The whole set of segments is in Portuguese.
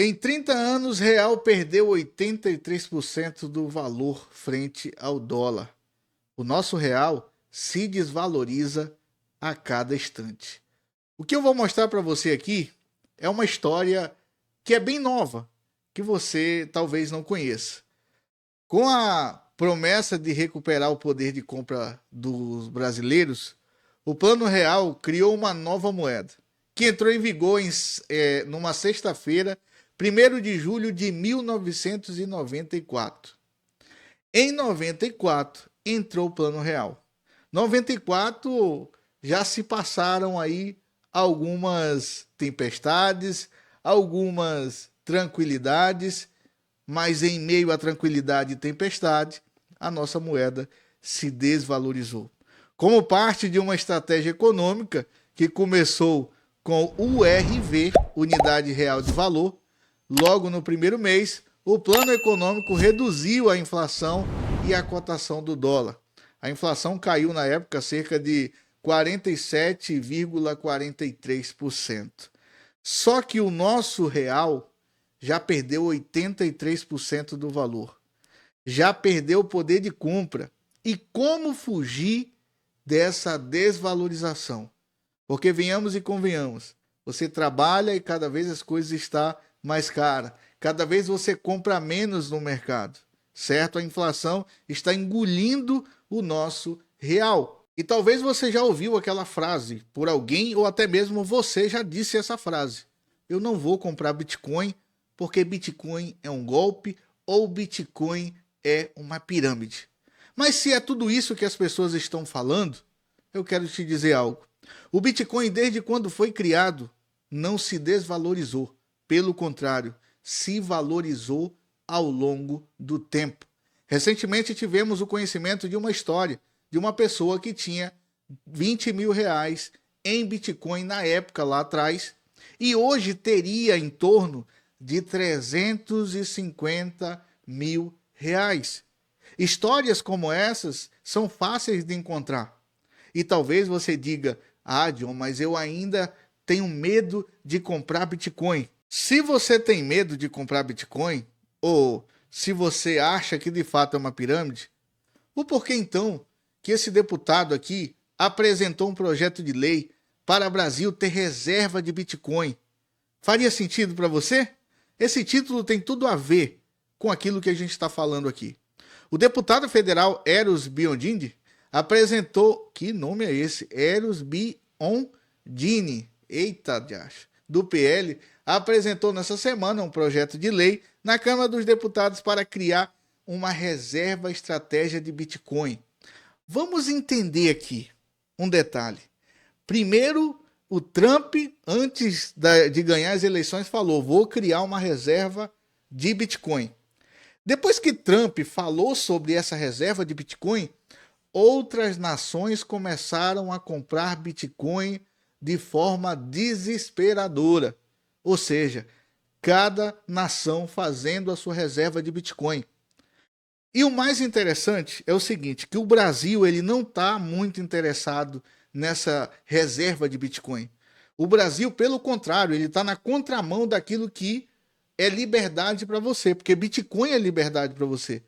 Em 30 anos, real perdeu 83% do valor frente ao dólar. O nosso real se desvaloriza a cada instante. O que eu vou mostrar para você aqui é uma história que é bem nova, que você talvez não conheça. Com a promessa de recuperar o poder de compra dos brasileiros, o Plano Real criou uma nova moeda, que entrou em vigor numa sexta-feira, 1º de julho de 1994. Em 94 entrou o Plano Real. 94 já se passaram aí algumas tempestades, algumas tranquilidades, mas em meio à tranquilidade e tempestade, a nossa moeda se desvalorizou. Como parte de uma estratégia econômica que começou com o URV, Unidade Real de Valor, logo no primeiro mês, o plano econômico reduziu a inflação e a cotação do dólar. A inflação caiu na época cerca de 47,43%. Só que o nosso real já perdeu 83% do valor. Já perdeu o poder de compra. E como fugir dessa desvalorização? Porque venhamos e convenhamos, você trabalha e cada vez as coisas estão mais caras. Cada vez você compra menos no mercado, certo? A inflação está engolindo o nosso real. E talvez você já ouviu aquela frase por alguém ou até mesmo você já disse essa frase. Eu não vou comprar Bitcoin porque Bitcoin é um golpe ou Bitcoin é uma pirâmide. Mas se é tudo isso que as pessoas estão falando, eu quero te dizer algo. O Bitcoin, desde quando foi criado, não se desvalorizou. Pelo contrário, se valorizou ao longo do tempo. Recentemente tivemos o conhecimento de uma história de uma pessoa que tinha 20 mil reais em Bitcoin na época lá atrás e hoje teria em torno de 350 mil reais. Histórias como essas são fáceis de encontrar. E talvez você diga, John, mas eu ainda tenho medo de comprar Bitcoin. Se você tem medo de comprar Bitcoin, ou se você acha que de fato é uma pirâmide, o porquê então que esse deputado aqui apresentou um projeto de lei para o Brasil ter reserva de Bitcoin? Faria sentido para você? Esse título tem tudo a ver com aquilo que a gente está falando aqui. O deputado federal Eros Biondini apresentou, que nome é esse? Eros Biondini, eita, do PL, apresentou nessa semana um projeto de lei na Câmara dos Deputados para criar uma reserva estratégia de Bitcoin. Vamos entender aqui um detalhe. Primeiro, o Trump, antes de ganhar as eleições, falou: vou criar uma reserva de Bitcoin. Depois que Trump falou sobre essa reserva de Bitcoin, outras nações começaram a comprar Bitcoin de forma desesperadora. Ou seja, cada nação fazendo a sua reserva de Bitcoin. E o mais interessante é o seguinte, que o Brasil ele não está muito interessado nessa reserva de Bitcoin. O Brasil, pelo contrário, ele está na contramão daquilo que é liberdade para você, porque Bitcoin é liberdade para você.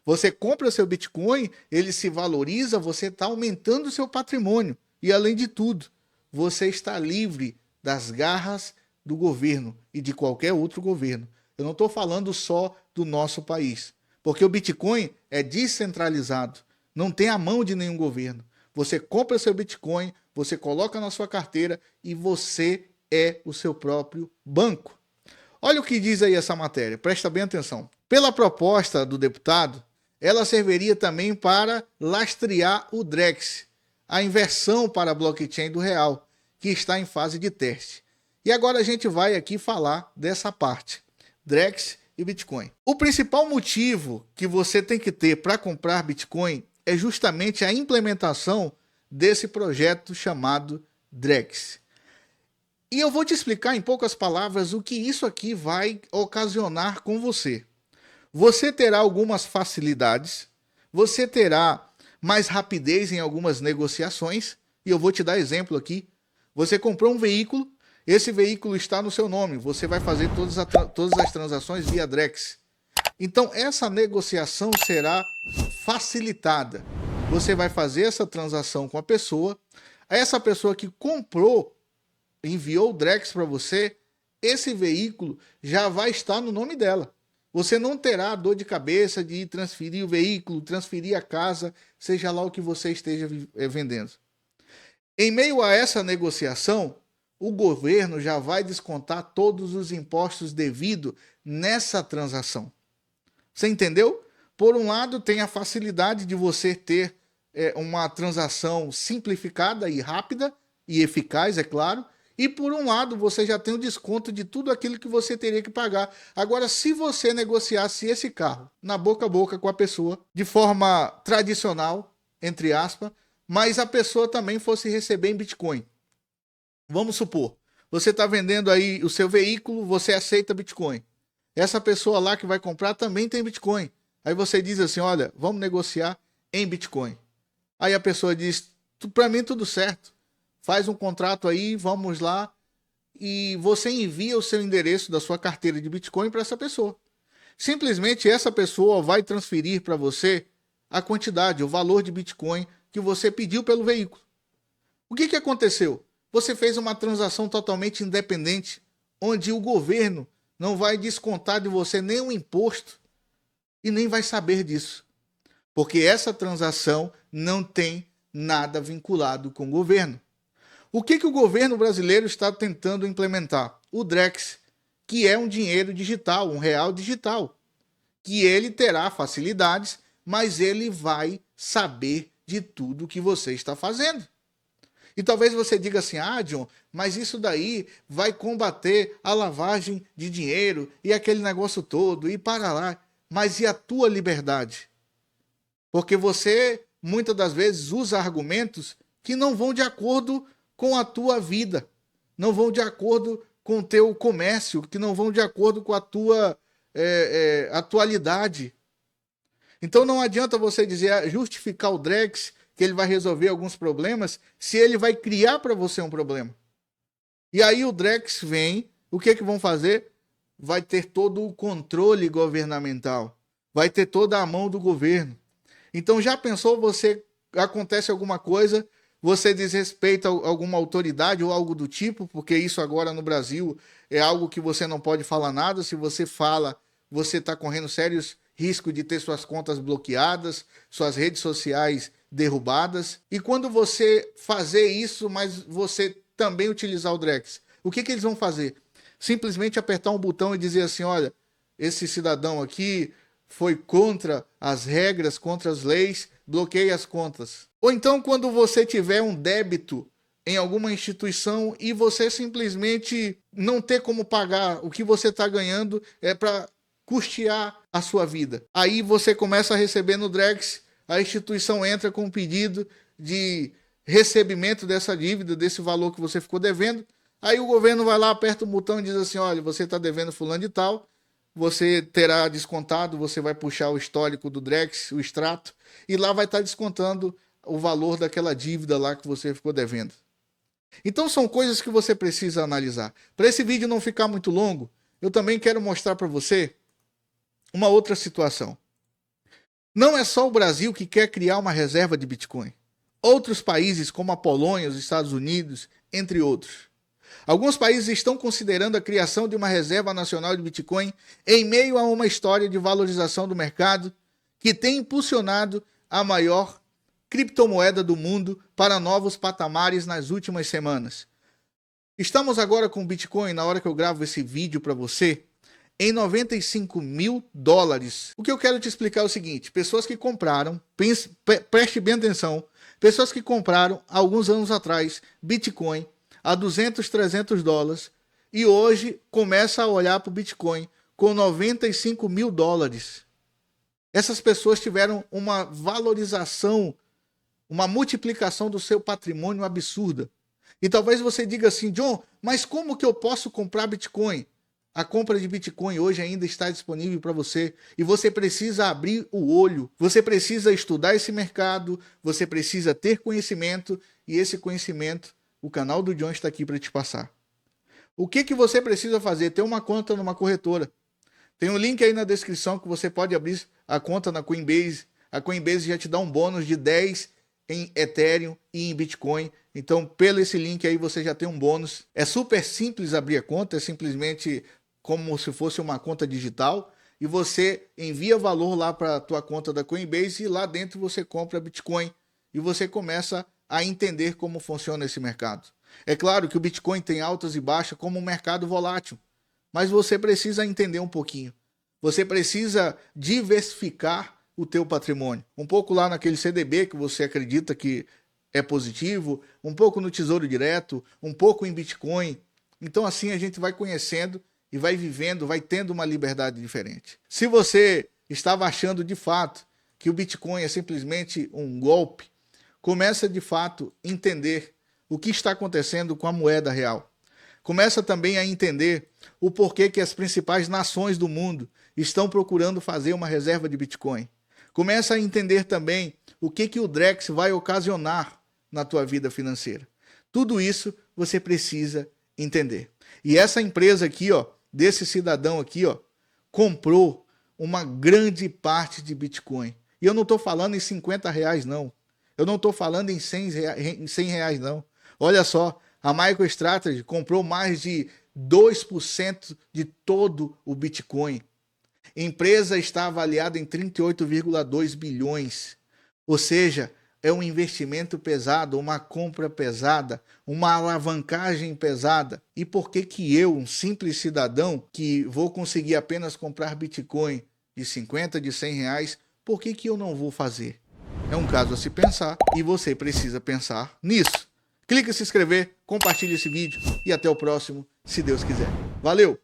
Você compra seu Bitcoin, ele se valoriza, você está aumentando o seu patrimônio. E além de tudo, você está livre das garras do governo e de qualquer outro governo. Eu não estou falando só do nosso país, porque o Bitcoin é descentralizado, não tem a mão de nenhum governo. Você compra seu Bitcoin, você coloca na sua carteira e você é o seu próprio banco. Olha o que diz aí essa matéria, presta bem atenção. Pela proposta do deputado, ela serviria também para lastrear o Drex, a inversão para a blockchain do real, que está em fase de teste. E agora a gente vai aqui falar dessa parte, Drex e Bitcoin. O principal motivo que você tem que ter para comprar Bitcoin é justamente a implementação desse projeto chamado Drex. E eu vou te explicar em poucas palavras o que isso aqui vai ocasionar com você. Você terá algumas facilidades, você terá mais rapidez em algumas negociações, e eu vou te dar exemplo aqui. Você comprou um veículo Esse veículo está no seu nome, você vai fazer todas as transações via Drex. Então, essa negociação será facilitada. Você vai fazer essa transação com a pessoa. Essa pessoa que comprou, enviou o Drex para você, esse veículo já vai estar no nome dela. Você não terá dor de cabeça de transferir o veículo, transferir a casa, seja lá o que você esteja vendendo. Em meio a essa negociação, o governo já vai descontar todos os impostos devidos nessa transação. Você entendeu? Por um lado, tem a facilidade de você ter uma transação simplificada e rápida e eficaz, é claro. E por um lado, você já tem o desconto de tudo aquilo que você teria que pagar. Agora, se você negociasse esse carro na boca a boca com a pessoa, de forma tradicional, entre aspas, mas a pessoa também fosse receber em Bitcoin. Vamos supor, você está vendendo aí o seu veículo, você aceita Bitcoin. Essa pessoa lá que vai comprar também tem Bitcoin. Aí você diz assim, olha, vamos negociar em Bitcoin. Aí a pessoa diz, para mim tudo certo. Faz um contrato aí, vamos lá. E você envia o seu endereço da sua carteira de Bitcoin para essa pessoa. Simplesmente essa pessoa vai transferir para você a quantidade, o valor de Bitcoin que você pediu pelo veículo. O que aconteceu? Você fez uma transação totalmente independente, onde o governo não vai descontar de você nenhum imposto e nem vai saber disso. Porque essa transação não tem nada vinculado com o governo. O que o governo brasileiro está tentando implementar? O Drex, que é um dinheiro digital, um real digital, que ele terá facilidades, mas ele vai saber de tudo que você está fazendo. E talvez você diga assim, John, mas isso daí vai combater a lavagem de dinheiro e aquele negócio todo, e para lá. Mas e a tua liberdade? Porque você, muitas das vezes, usa argumentos que não vão de acordo com a tua vida, não vão de acordo com o teu comércio, que não vão de acordo com a tua atualidade. Então não adianta você dizer, justificar o Drex, que ele vai resolver alguns problemas, se ele vai criar para você um problema. E aí o Drex vem, o que vão fazer? Vai ter todo o controle governamental, vai ter toda a mão do governo. Então já pensou, acontece alguma coisa, você desrespeita alguma autoridade ou algo do tipo, porque isso agora no Brasil é algo que você não pode falar nada, se você fala, você está correndo sérios riscos de ter suas contas bloqueadas, suas redes sociais derrubadas. E quando você fazer isso, mas você também utilizar o Drex, o que eles vão fazer? Simplesmente apertar um botão e dizer assim, olha, esse cidadão aqui foi contra as regras, contra as leis, bloqueia as contas. Ou então quando você tiver um débito em alguma instituição e você simplesmente não ter como pagar, o que você está ganhando é para custear a sua vida. Aí você começa a receber no Drex, a instituição entra com um pedido de recebimento dessa dívida, desse valor que você ficou devendo. Aí o governo vai lá, aperta o botão e diz assim, olha, você está devendo fulano de tal, você terá descontado, você vai puxar o histórico do Drex, o extrato, e lá vai estar descontando o valor daquela dívida lá que você ficou devendo. Então são coisas que você precisa analisar. Para esse vídeo não ficar muito longo, eu também quero mostrar para você uma outra situação. Não é só o Brasil que quer criar uma reserva de Bitcoin. Outros países, como a Polônia, os Estados Unidos, entre outros. Alguns países estão considerando a criação de uma reserva nacional de Bitcoin em meio a uma história de valorização do mercado que tem impulsionado a maior criptomoeda do mundo para novos patamares nas últimas semanas. Estamos agora com o Bitcoin, na hora que eu gravo esse vídeo para você, em $95 mil. O que eu quero te explicar é o seguinte, pessoas que compraram, preste bem atenção, pessoas que compraram alguns anos atrás Bitcoin a 200, 300 dólares e hoje começa a olhar para o Bitcoin com $95 mil. Essas pessoas tiveram uma valorização, uma multiplicação do seu patrimônio absurda. E talvez você diga assim, John, mas como que eu posso comprar Bitcoin? A compra de Bitcoin hoje ainda está disponível para você e você precisa abrir o olho, você precisa estudar esse mercado, você precisa ter conhecimento e esse conhecimento o canal do John está aqui para te passar. O que que você precisa fazer? Ter uma conta numa corretora. Tem um link aí na descrição que você pode abrir a conta na Coinbase. A Coinbase já te dá um bônus de 10 em Ethereum e em Bitcoin. Então, pelo esse link aí, você já tem um bônus. É super simples abrir a conta, é simplesmente como se fosse uma conta digital. E você envia valor lá para a tua conta da Coinbase e lá dentro você compra Bitcoin. E você começa a entender como funciona esse mercado. É claro que o Bitcoin tem altas e baixas como um mercado volátil. Mas você precisa entender um pouquinho. Você precisa diversificar o teu patrimônio. Um pouco lá naquele CDB que você acredita que é positivo, um pouco no Tesouro Direto, um pouco em Bitcoin. Então assim a gente vai conhecendo e vai vivendo, vai tendo uma liberdade diferente. Se você estava achando de fato que o Bitcoin é simplesmente um golpe, começa de fato a entender o que está acontecendo com a moeda real. Começa também a entender o porquê que as principais nações do mundo estão procurando fazer uma reserva de Bitcoin. Começa a entender também o que o Drex vai ocasionar na tua vida financeira. Tudo isso você precisa entender. E essa empresa aqui, ó, desse cidadão aqui, ó, comprou uma grande parte de Bitcoin. E eu não estou falando em R$ 50, não. Eu não estou falando em R$ 100, não. Olha só, a MicroStrategy comprou mais de 2% de todo o Bitcoin. A empresa está avaliada em 38,2 bilhões. Ou seja, é um investimento pesado, uma compra pesada, uma alavancagem pesada. E por que que eu, um simples cidadão, que vou conseguir apenas comprar Bitcoin de 50, de R$ 100, por que que eu não vou fazer? É um caso a se pensar e você precisa pensar nisso. Clique em se inscrever, compartilhe esse vídeo e até o próximo, se Deus quiser. Valeu!